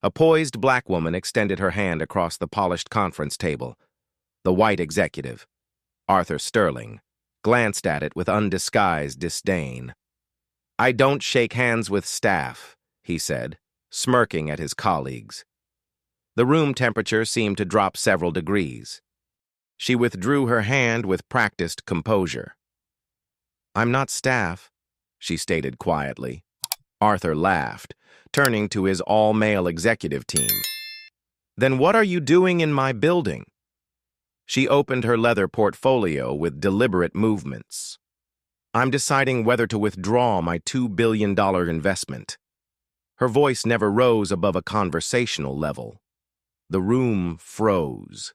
A poised black woman extended her hand across the polished conference table. The white executive, Arthur Sterling, glanced at it with undisguised disdain. "I don't shake hands with staff," he said, smirking at his colleagues. The room temperature seemed to drop several degrees. She withdrew her hand with practiced composure. "I'm not staff," she stated quietly. Arthur laughed, turning to his all-male executive team. "Then what are you doing in my building?" She opened her leather portfolio with deliberate movements. "I'm deciding whether to withdraw my $2 billion investment." Her voice never rose above a conversational level. The room froze.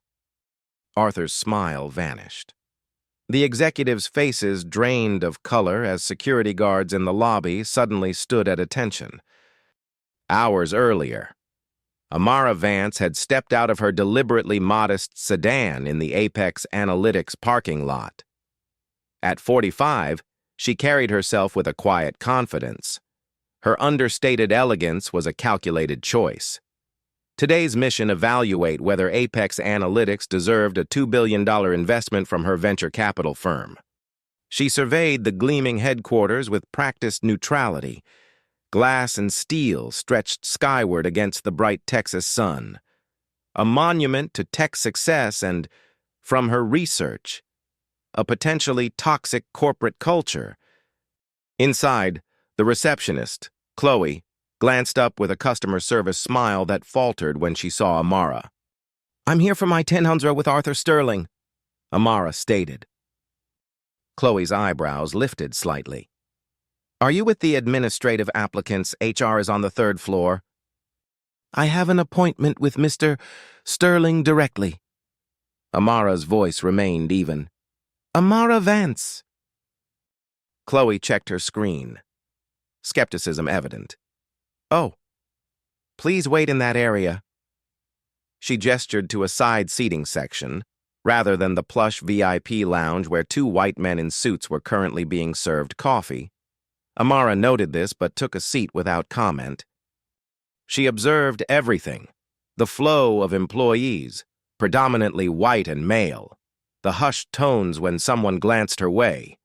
Arthur's smile vanished. The executives' faces drained of color as security guards in the lobby suddenly stood at attention. Hours earlier, Amara Vance had stepped out of her deliberately modest sedan in the Apex Analytics parking lot. At 45, she carried herself with a quiet confidence. Her understated elegance was a calculated choice. Today's mission evaluate whether Apex Analytics deserved a $2 billion investment from her venture capital firm. She surveyed the gleaming headquarters with practiced neutrality. Glass and steel stretched skyward against the bright Texas sun. A monument to tech success and, from her research, a potentially toxic corporate culture. Inside, the receptionist, Chloe, glanced up with a customer service smile that faltered when she saw Amara. "I'm here for my 1000 with Arthur Sterling," Amara stated. Chloe's eyebrows lifted slightly. "Are you with the administrative applicants? HR is on the 3rd floor." "I have an appointment with Mr. Sterling directly." Amara's voice remained even. "Amara Vance." Chloe checked her screen. Skepticism evident. "Oh, please wait in that area." She gestured to a side seating section, rather than the plush VIP lounge where 2 white men in suits were currently being served coffee. Amara noted this but took a seat without comment. She observed everything: the flow of employees, predominantly white and male, the hushed tones when someone glanced her way,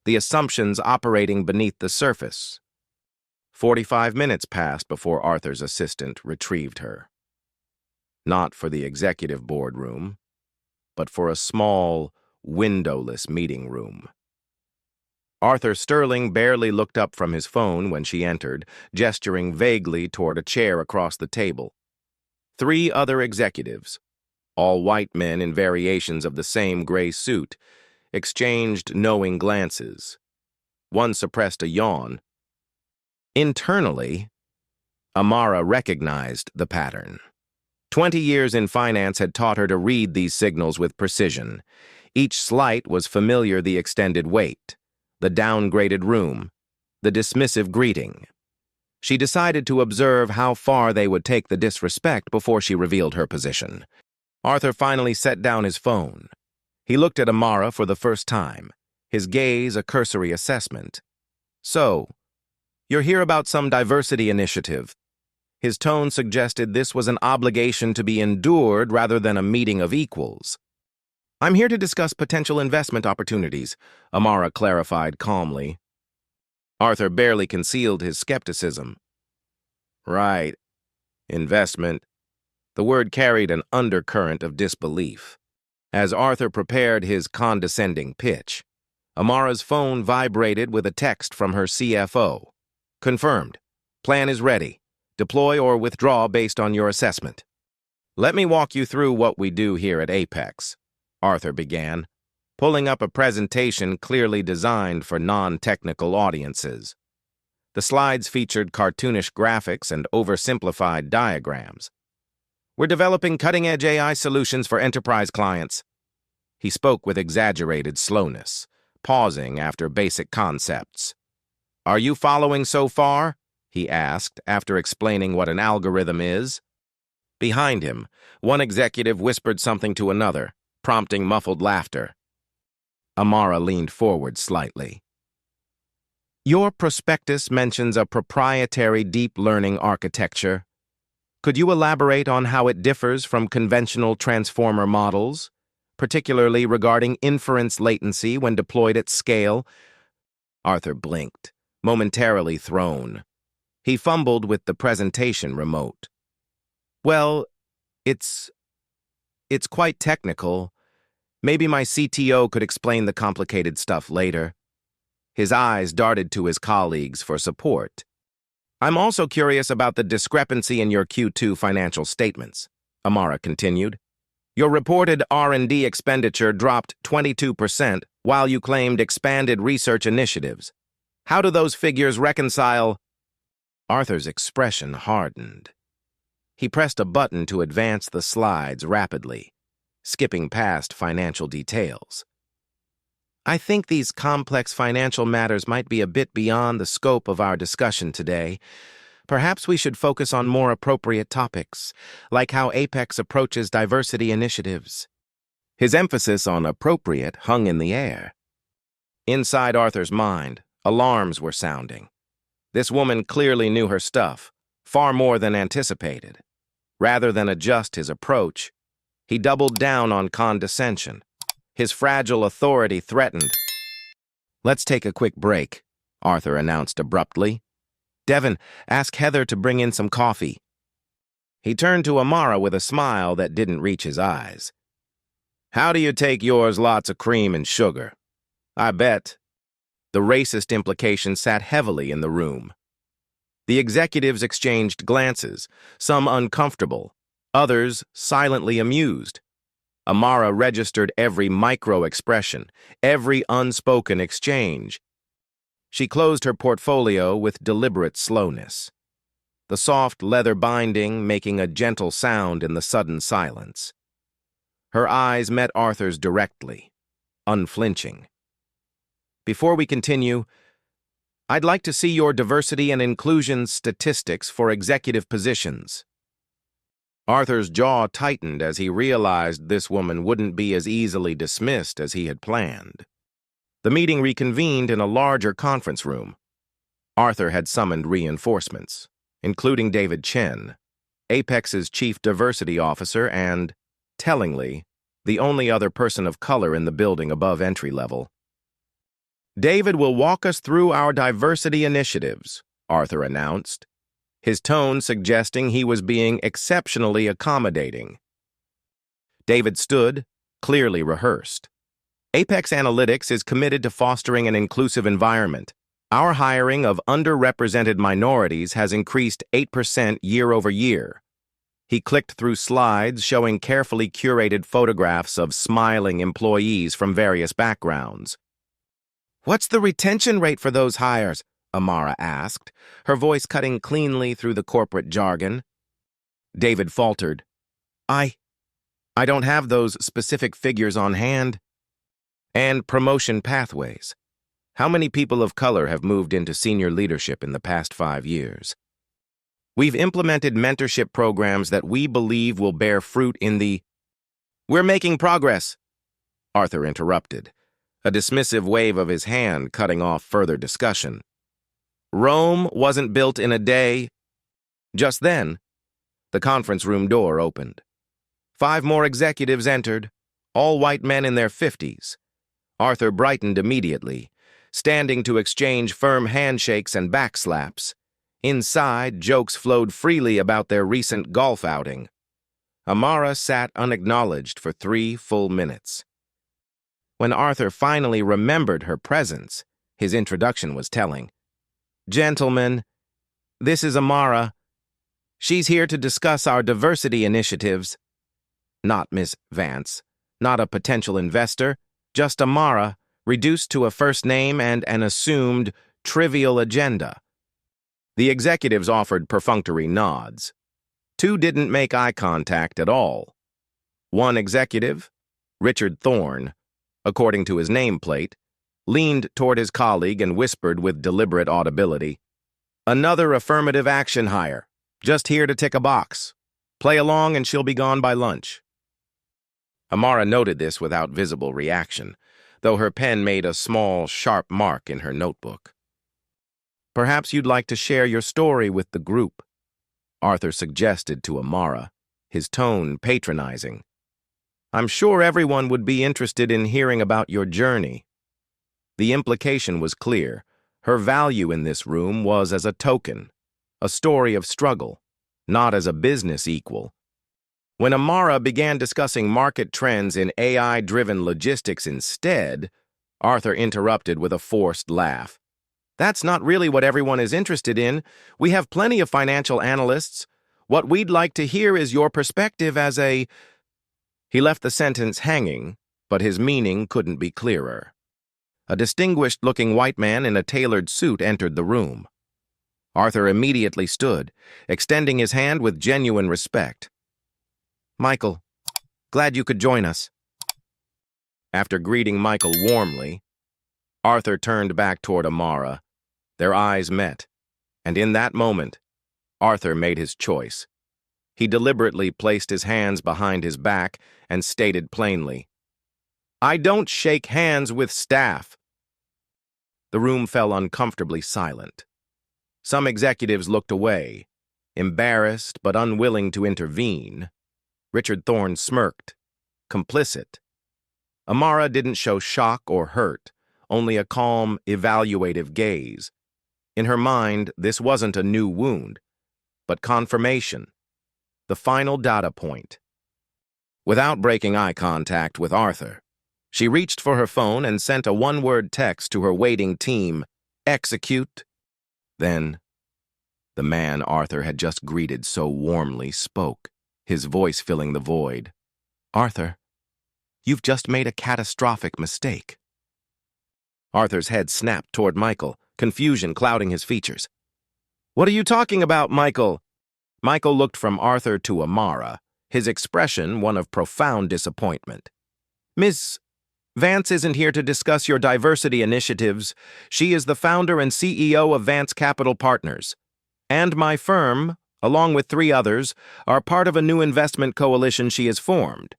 the assumptions operating beneath the surface. 45 minutes passed before Arthur's assistant retrieved her. Not for the executive boardroom, but for a small, windowless meeting room. Arthur Sterling barely looked up from his phone when she entered, gesturing vaguely toward a chair across the table. 3 other executives, all white men in variations of the same gray suit, exchanged knowing glances. One suppressed a yawn. Internally, Amara recognized the pattern. 20 years in finance had taught her to read these signals with precision. Each slight was familiar: the extended wait, the downgraded room, the dismissive greeting. She decided to observe how far they would take the disrespect before she revealed her position. Arthur finally set down his phone. He looked at Amara for the first time, his gaze a cursory assessment. "So, you're here about some diversity initiative." His tone suggested this was an obligation to be endured rather than a meeting of equals. "I'm here to discuss potential investment opportunities," Amara clarified calmly. Arthur barely concealed his skepticism. "Right. Investment." The word carried an undercurrent of disbelief. As Arthur prepared his condescending pitch, Amara's phone vibrated with a text from her CFO. "Confirmed. Plan is ready. Deploy or withdraw based on your assessment." "Let me walk you through what we do here at Apex," Arthur began, pulling up a presentation clearly designed for non-technical audiences. The slides featured cartoonish graphics and oversimplified diagrams. "We're developing cutting-edge AI solutions for enterprise clients." He spoke with exaggerated slowness, pausing after basic concepts. "Are you following so far?" he asked, after explaining what an algorithm is. Behind him, one executive whispered something to another, prompting muffled laughter. Amara leaned forward slightly. "Your prospectus mentions a proprietary deep learning architecture." Could you elaborate on how it differs from conventional transformer models, particularly regarding inference latency when deployed at scale? Arthur blinked, momentarily thrown. He fumbled with the presentation remote. Well, it's quite technical. Maybe my CTO could explain the complicated stuff later. His eyes darted to his colleagues for support. I'm also curious about the discrepancy in your Q2 financial statements, Amara continued. Your reported R&D expenditure dropped 22% while you claimed expanded research initiatives. How do those figures reconcile? Arthur's expression hardened. He pressed a button to advance the slides rapidly, skipping past financial details. I think these complex financial matters might be a bit beyond the scope of our discussion today. Perhaps we should focus on more appropriate topics, like how Apex approaches diversity initiatives. His emphasis on appropriate hung in the air. Inside Arthur's mind, alarms were sounding. This woman clearly knew her stuff, far more than anticipated. Rather than adjust his approach, he doubled down on condescension. His fragile authority threatened. Let's take a quick break, Arthur announced abruptly. Devin, ask Heather to bring in some coffee. He turned to Amara with a smile that didn't reach his eyes. How do you take yours lots of cream and sugar? I bet. The racist implication sat heavily in the room. The executives exchanged glances, some uncomfortable, others silently amused. Amara registered every micro-expression, every unspoken exchange. She closed her portfolio with deliberate slowness, the soft leather binding making a gentle sound in the sudden silence. Her eyes met Arthur's directly, unflinching. Before we continue, I'd like to see your diversity and inclusion statistics for executive positions. Arthur's jaw tightened as he realized this woman wouldn't be as easily dismissed as he had planned. The meeting reconvened in a larger conference room. Arthur had summoned reinforcements, including David Chen, Apex's chief diversity officer and, tellingly, the only other person of color in the building above entry level. David will walk us through our diversity initiatives, Arthur announced, his tone suggesting he was being exceptionally accommodating. David stood, clearly rehearsed. Apex Analytics is committed to fostering an inclusive environment. Our hiring of underrepresented minorities has increased 8% year over year. He clicked through slides showing carefully curated photographs of smiling employees from various backgrounds. What's the retention rate for those hires? Amara asked, her voice cutting cleanly through the corporate jargon. David faltered. I don't have those specific figures on hand. And promotion pathways. How many people of color have moved into senior leadership in the past 5 years? We've implemented mentorship programs that we believe will bear fruit in the... We're making progress, Arthur interrupted, a dismissive wave of his hand cutting off further discussion. Rome wasn't built in a day. Just then, the conference room door opened. 5 more executives entered, all white men in their 50s. Arthur brightened immediately, standing to exchange firm handshakes and backslaps. Inside, jokes flowed freely about their recent golf outing. Amara sat unacknowledged for 3 full minutes. When Arthur finally remembered her presence, his introduction was telling. Gentlemen, this is Amara. She's here to discuss our diversity initiatives. Not Miss Vance, not a potential investor, just Amara, reduced to a first name and an assumed, trivial agenda. The executives offered perfunctory nods. 2 didn't make eye contact at all. One executive, Richard Thorne, according to his nameplate, leaned toward his colleague and whispered with deliberate audibility, Another affirmative action hire, just here to tick a box. Play along and she'll be gone by lunch. Amara noted this without visible reaction, though her pen made a small, sharp mark in her notebook. Perhaps you'd like to share your story with the group. Arthur suggested to Amara, his tone patronizing. I'm sure everyone would be interested in hearing about your journey. The implication was clear. Her value in this room was as a token, a story of struggle, not as a business equal. When Amara began discussing market trends in AI-driven logistics instead, Arthur interrupted with a forced laugh. That's not really what everyone is interested in. We have plenty of financial analysts. What we'd like to hear is your perspective as a... He left the sentence hanging, but his meaning couldn't be clearer. A distinguished-looking white man in a tailored suit entered the room. Arthur immediately stood, extending his hand with genuine respect. Michael, glad you could join us. After greeting Michael warmly, Arthur turned back toward Amara. Their eyes met, and in that moment, Arthur made his choice. He deliberately placed his hands behind his back and stated plainly, I don't shake hands with staff. The room fell uncomfortably silent. Some executives looked away, embarrassed but unwilling to intervene. Richard Thorne smirked, complicit. Amara didn't show shock or hurt, only a calm, evaluative gaze. In her mind, this wasn't a new wound, but confirmation, the final data point. Without breaking eye contact with Arthur, she reached for her phone and sent a one-word text to her waiting team, execute. Then, the man Arthur had just greeted so warmly spoke, his voice filling the void. Arthur, you've just made a catastrophic mistake. Arthur's head snapped toward Michael, confusion clouding his features. What are you talking about, Michael? Michael looked from Arthur to Amara, his expression one of profound disappointment. Miss Vance isn't here to discuss your diversity initiatives. She is the founder and CEO of Vance Capital Partners. And my firm, along with 3 others, are part of a new investment coalition she has formed.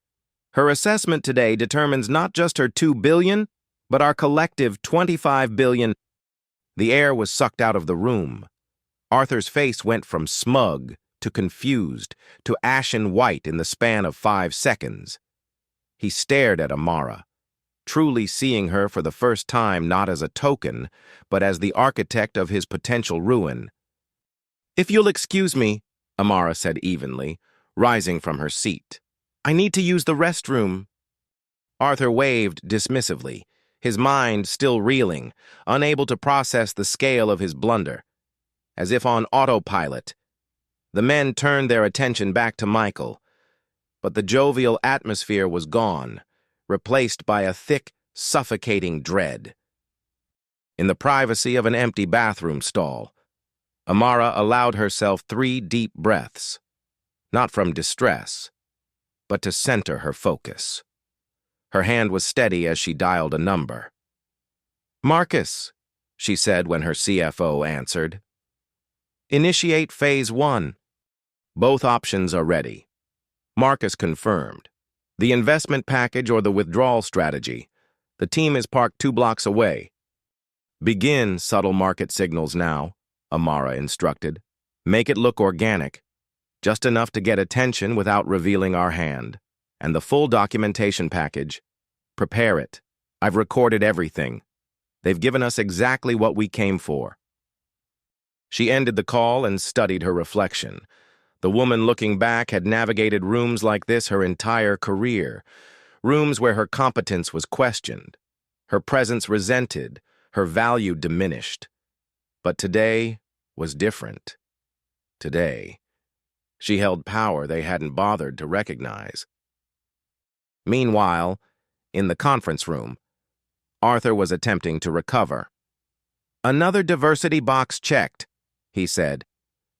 Her assessment today determines not just her $2 billion, but our collective $25 billion. The air was sucked out of the room. Arthur's face went from smug to confused to ashen white in the span of 5 seconds. He stared at Amara, truly seeing her for the first time not as a token, but as the architect of his potential ruin. If you'll excuse me, Amara said evenly, rising from her seat. I need to use the restroom. Arthur waved dismissively, his mind still reeling, unable to process the scale of his blunder. As if on autopilot, the men turned their attention back to Michael, but the jovial atmosphere was gone, replaced by a thick, suffocating dread. In the privacy of an empty bathroom stall, Amara allowed herself 3 deep breaths, not from distress, but to center her focus. Her hand was steady as she dialed a number. Marcus, she said when her CFO answered. Initiate Phase 1. Both options are ready. Marcus confirmed. The investment package or the withdrawal strategy. The team is parked 2 blocks away. Begin subtle market signals now, Amara instructed. Make it look organic, just enough to get attention without revealing our hand. And the full documentation package. Prepare it. I've recorded everything. They've given us exactly what we came for. She ended the call and studied her reflection. The woman looking back had navigated rooms like this her entire career, rooms where her competence was questioned, her presence resented, her value diminished. But today was different. Today, she held power they hadn't bothered to recognize. Meanwhile, in the conference room, Arthur was attempting to recover. Another diversity box checked, he said,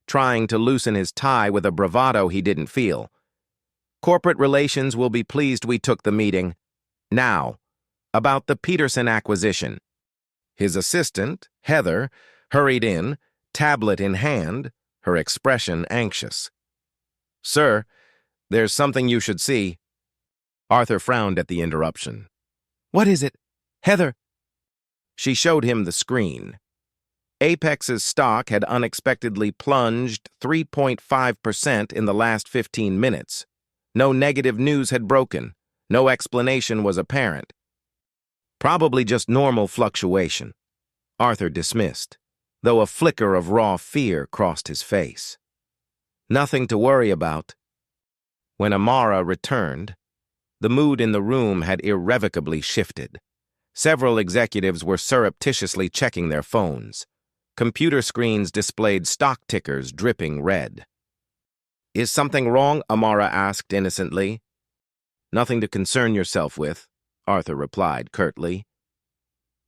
trying to loosen his tie with a bravado he didn't feel. Corporate relations will be pleased we took the meeting. Now, about the Peterson acquisition. His assistant, Heather, hurried in, tablet in hand, her expression anxious. Sir, there's something you should see. Arthur frowned at the interruption. What is it? Heather. She showed him the screen. Apex's stock had unexpectedly plunged 3.5% in the last 15 minutes. No negative news had broken. No explanation was apparent. Probably just normal fluctuation, Arthur dismissed, though a flicker of raw fear crossed his face. Nothing to worry about. When Amara returned, the mood in the room had irrevocably shifted. Several executives were surreptitiously checking their phones. Computer screens displayed stock tickers dripping red. "Is something wrong?" Amara asked innocently. "Nothing to concern yourself with," Arthur replied curtly.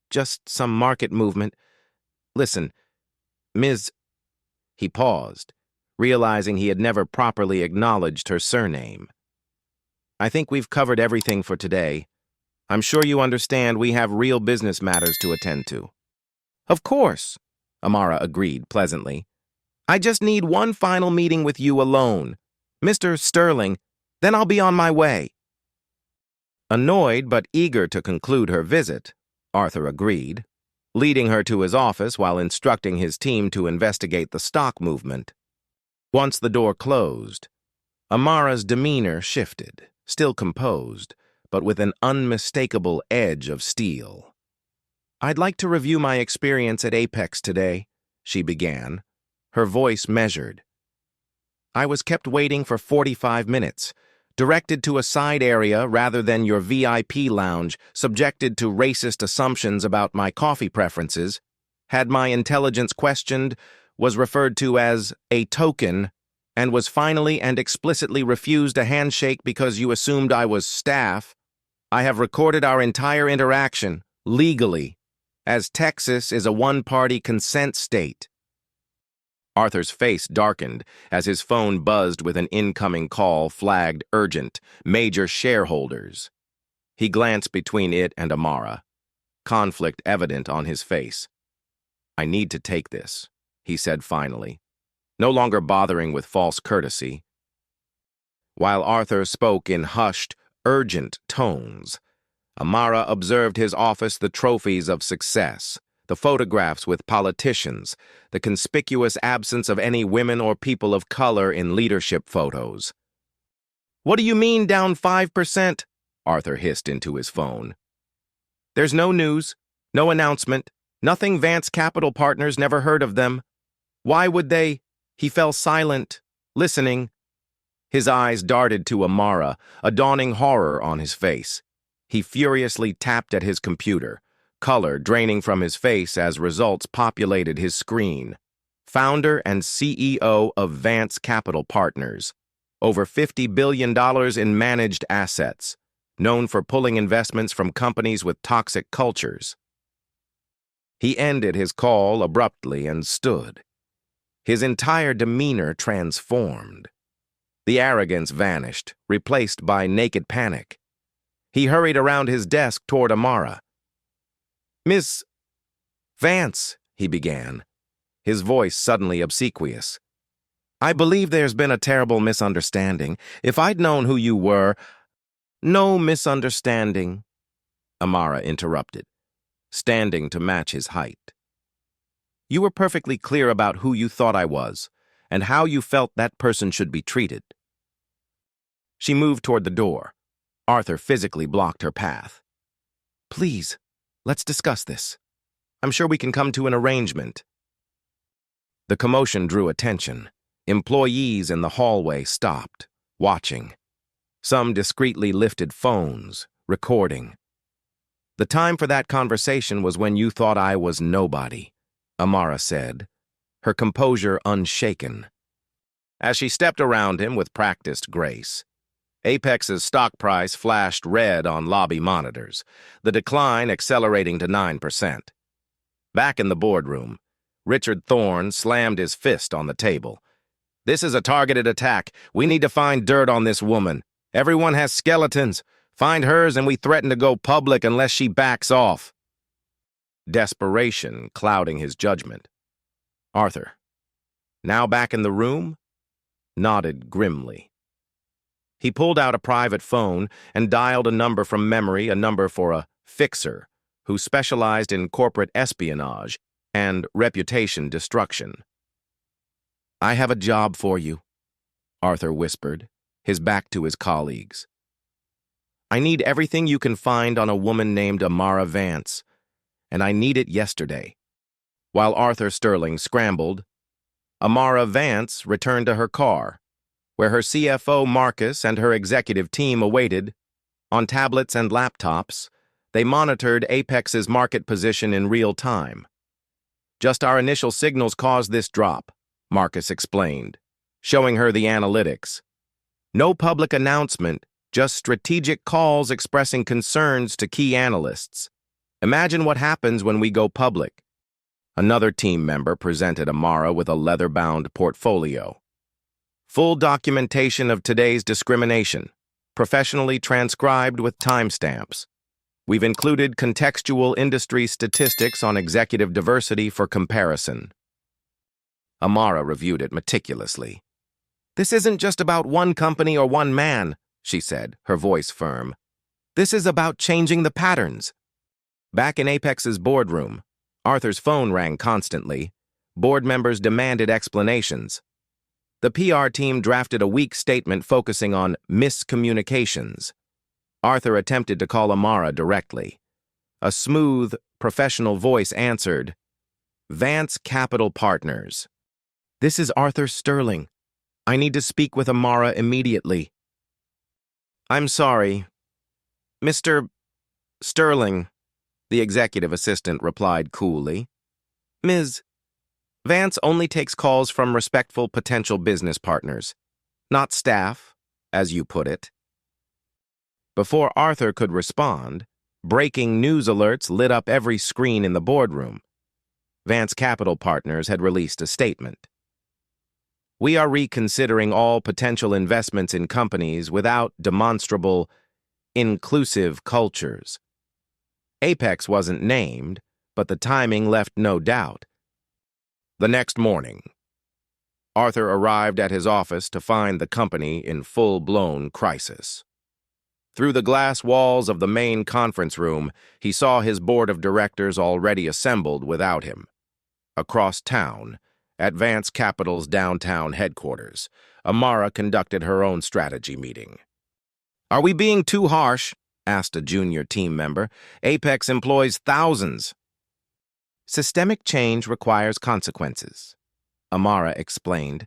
"Just some market movement. Listen, Ms." He paused, realizing he had never properly acknowledged her surname. "I think we've covered everything for today. I'm sure you understand we have real business matters to attend to." "Of course," Amara agreed pleasantly. "I just need one final meeting with you alone, Mr. Sterling, then I'll be on my way." Annoyed but eager to conclude her visit, Arthur agreed, leading her to his office while instructing his team to investigate the stock movement. Once the door closed, Amara's demeanor shifted, still composed, but with an unmistakable edge of steel. "I'd like to review my experience at Apex today," she began, her voice measured. "I was kept waiting for 45 minutes, directed to a side area rather than your VIP lounge, subjected to racist assumptions about my coffee preferences, had my intelligence questioned, was referred to as a token, and was finally and explicitly refused a handshake because you assumed I was staff. I have recorded our entire interaction, legally, as Texas is a one-party consent state." Arthur's face darkened as his phone buzzed with an incoming call flagged urgent, major shareholders. He glanced between it and Amara, conflict evident on his face. "I need to take this," he said finally, no longer bothering with false courtesy. While Arthur spoke in hushed, urgent tones, Amara observed his office the trophies of success, the photographs with politicians, the conspicuous absence of any women or people of color in leadership photos. "What do you mean down 5%? Arthur hissed into his phone. "There's no news, no announcement, nothing. Vance Capital Partners, never heard of them. Why would they?" He fell silent, listening. His eyes darted to Amara, a dawning horror on his face. He furiously tapped at his computer, color draining from his face as results populated his screen. Founder and CEO of Vance Capital Partners. Over $50 billion in managed assets. Known for pulling investments from companies with toxic cultures. He ended his call abruptly and stood. His entire demeanor transformed. The arrogance vanished, replaced by naked panic. He hurried around his desk toward Amara. "Miss Vance," he began, his voice suddenly obsequious. "I believe there's been a terrible misunderstanding. If I'd known who you were—" "No misunderstanding," Amara interrupted, standing to match his height. "You were perfectly clear about who you thought I was, and how you felt that person should be treated." She moved toward the door. Arthur physically blocked her path. "Please, let's discuss this. I'm sure we can come to an arrangement." The commotion drew attention. Employees in the hallway stopped, watching. Some discreetly lifted phones, recording. "The time for that conversation was when you thought I was nobody," Amara said, her composure unshaken. As she stepped around him with practiced grace, Apex's stock price flashed red on lobby monitors, the decline accelerating to 9%. Back in the boardroom, Richard Thorne slammed his fist on the table. "This is a targeted attack. We need to find dirt on this woman. Everyone has skeletons. Find hers and we threaten to go public unless she backs off." Desperation clouding his judgment. Arthur, now back in the room, nodded grimly. He pulled out a private phone and dialed a number from memory, a number for a fixer who specialized in corporate espionage and reputation destruction. "I have a job for you," Arthur whispered, his back to his colleagues. "I need everything you can find on a woman named Amara Vance, and I need it yesterday." While Arthur Sterling scrambled, Amara Vance returned to her car, where her CFO Marcus and her executive team awaited. On tablets and laptops, they monitored Apex's market position in real time. "Just our initial signals caused this drop," Marcus explained, showing her the analytics. "No public announcement, just strategic calls expressing concerns to key analysts. Imagine what happens when we go public." Another team member presented Amara with a leather-bound portfolio. "Full documentation of today's discrimination, professionally transcribed with timestamps. We've included contextual industry statistics on executive diversity for comparison." Amara reviewed it meticulously. "This isn't just about one company or one man," she said, her voice firm. "This is about changing the patterns." Back in Apex's boardroom, Arthur's phone rang constantly. Board members demanded explanations. The PR team drafted a weak statement focusing on miscommunications. Arthur attempted to call Amara directly. A smooth, professional voice answered, "Vance Capital Partners. This is Arthur Sterling. I need to speak with Amara immediately." "I'm sorry. Mr. Sterling," the executive assistant replied coolly. "Ms. Vance only takes calls from respectful potential business partners, not staff, as you put it." Before Arthur could respond, breaking news alerts lit up every screen in the boardroom. Vance Capital Partners had released a statement. "We are reconsidering all potential investments in companies without demonstrable, inclusive cultures." Apex wasn't named, but the timing left no doubt. The next morning, Arthur arrived at his office to find the company in full-blown crisis. Through the glass walls of the main conference room, he saw his board of directors already assembled without him. Across town, at Vance Capital's downtown headquarters, Amara conducted her own strategy meeting. "Are we being too harsh?" asked a junior team member. "Apex employs thousands." "Systemic change requires consequences," Amara explained.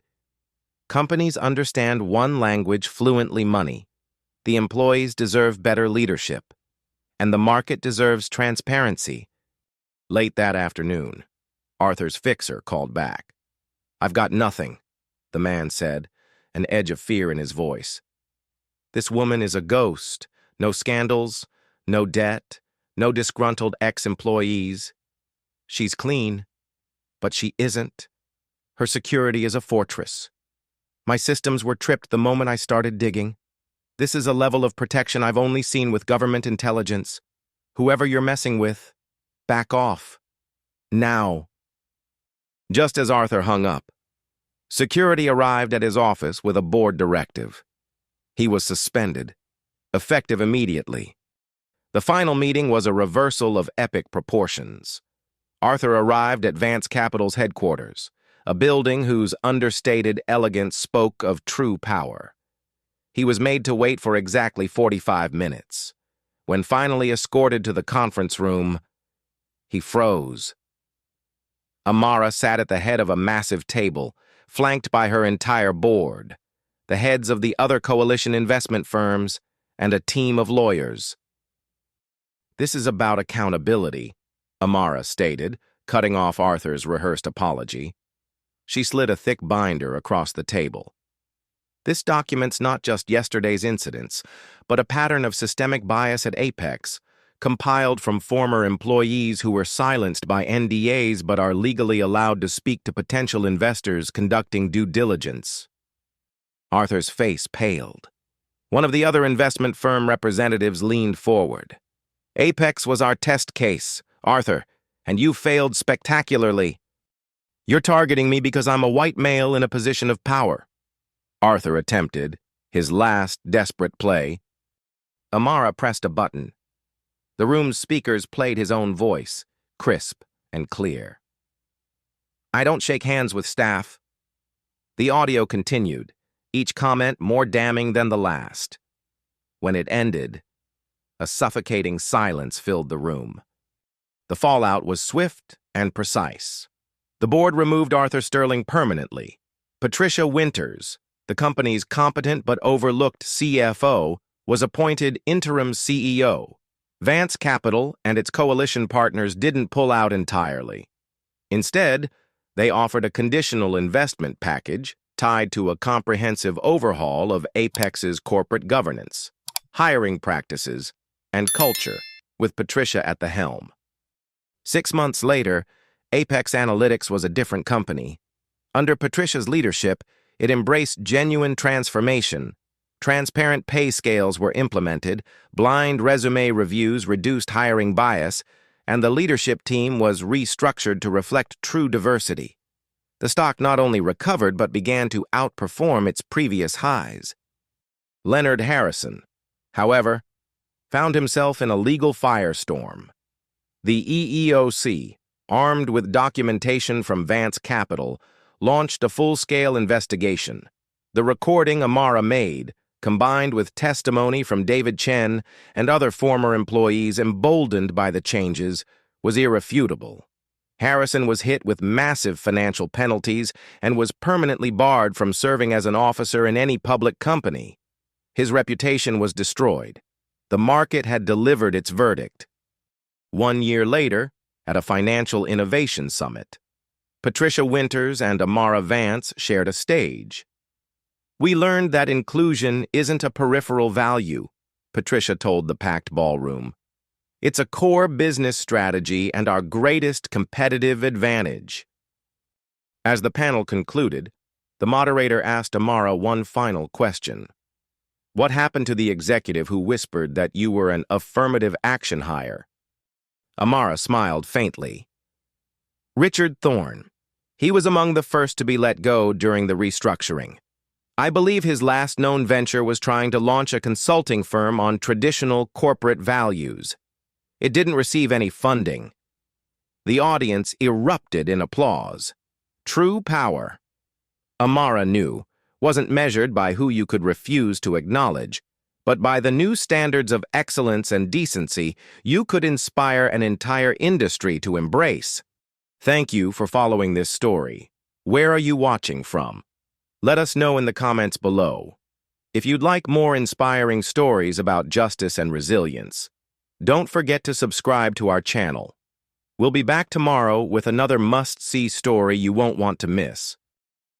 "Companies understand one language fluently: money. The employees deserve better leadership, and the market deserves transparency." Late that afternoon, Arthur's fixer called back. "I've got nothing," the man said, an edge of fear in his voice. "This woman is a ghost. No scandals, no debt, no disgruntled ex-employees. She's clean, but she isn't. Her security is a fortress. My systems were tripped the moment I started digging. This is a level of protection I've only seen with government intelligence. Whoever you're messing with, back off. Now." Just as Arthur hung up, security arrived at his office with a board directive. He was suspended, effective immediately. The final meeting was a reversal of epic proportions. Arthur arrived at Vance Capital's headquarters, a building whose understated elegance spoke of true power. He was made to wait for exactly 45 minutes. When finally escorted to the conference room, he froze. Amara sat at the head of a massive table, flanked by her entire board, the heads of the other coalition investment firms, and a team of lawyers. "This is about accountability," Amara stated, cutting off Arthur's rehearsed apology. She slid a thick binder across the table. "This documents not just yesterday's incidents, but a pattern of systemic bias at Apex, compiled from former employees who were silenced by NDAs but are legally allowed to speak to potential investors conducting due diligence." Arthur's face paled. One of the other investment firm representatives leaned forward. "Apex was our test case, Arthur, and you failed spectacularly. You're targeting me because I'm a white male in a position of power." Arthur attempted, his last desperate play. Amara pressed a button. The room's speakers played his own voice, crisp and clear. I don't shake hands with staff. The audio continued, each comment more damning than the last. When it ended, a suffocating silence filled the room. The fallout was swift and precise. The board removed Arthur Sterling permanently. Patricia Winters, the company's competent but overlooked CFO, was appointed interim CEO. Vance Capital and its coalition partners didn't pull out entirely. Instead, they offered a conditional investment package tied to a comprehensive overhaul of Apex's corporate governance, hiring practices, and culture, with Patricia at the helm. 6 months later, Apex Analytics was a different company. Under Patricia's leadership, it embraced genuine transformation. Transparent pay scales were implemented, blind resume reviews reduced hiring bias, and the leadership team was restructured to reflect true diversity. The stock not only recovered but began to outperform its previous highs. Leonard Harrison, however, found himself in a legal firestorm. The EEOC, armed with documentation from Vance Capital, launched a full-scale investigation. The recording Amara made, combined with testimony from David Chen and other former employees emboldened by the changes, was irrefutable. Harrison was hit with massive financial penalties and was permanently barred from serving as an officer in any public company. His reputation was destroyed. The market had delivered its verdict. 1 year later, at a financial innovation summit, Patricia Winters and Amara Vance shared a stage. "We learned that inclusion isn't a peripheral value," Patricia told the packed ballroom. "It's a core business strategy and our greatest competitive advantage." As the panel concluded, the moderator asked Amara one final question. "What happened to the executive who whispered that you were an affirmative action hire?" Amara smiled faintly. "Richard Thorne. He was among the first to be let go during the restructuring. I believe his last known venture was trying to launch a consulting firm on traditional corporate values. It didn't receive any funding." The audience erupted in applause. True power, Amara knew, wasn't measured by who you could refuse to acknowledge, but by the new standards of excellence and decency you could inspire an entire industry to embrace. Thank you for following this story. Where are you watching from? Let us know in the comments below. If you'd like more inspiring stories about justice and resilience, don't forget to subscribe to our channel. We'll be back tomorrow with another must-see story you won't want to miss.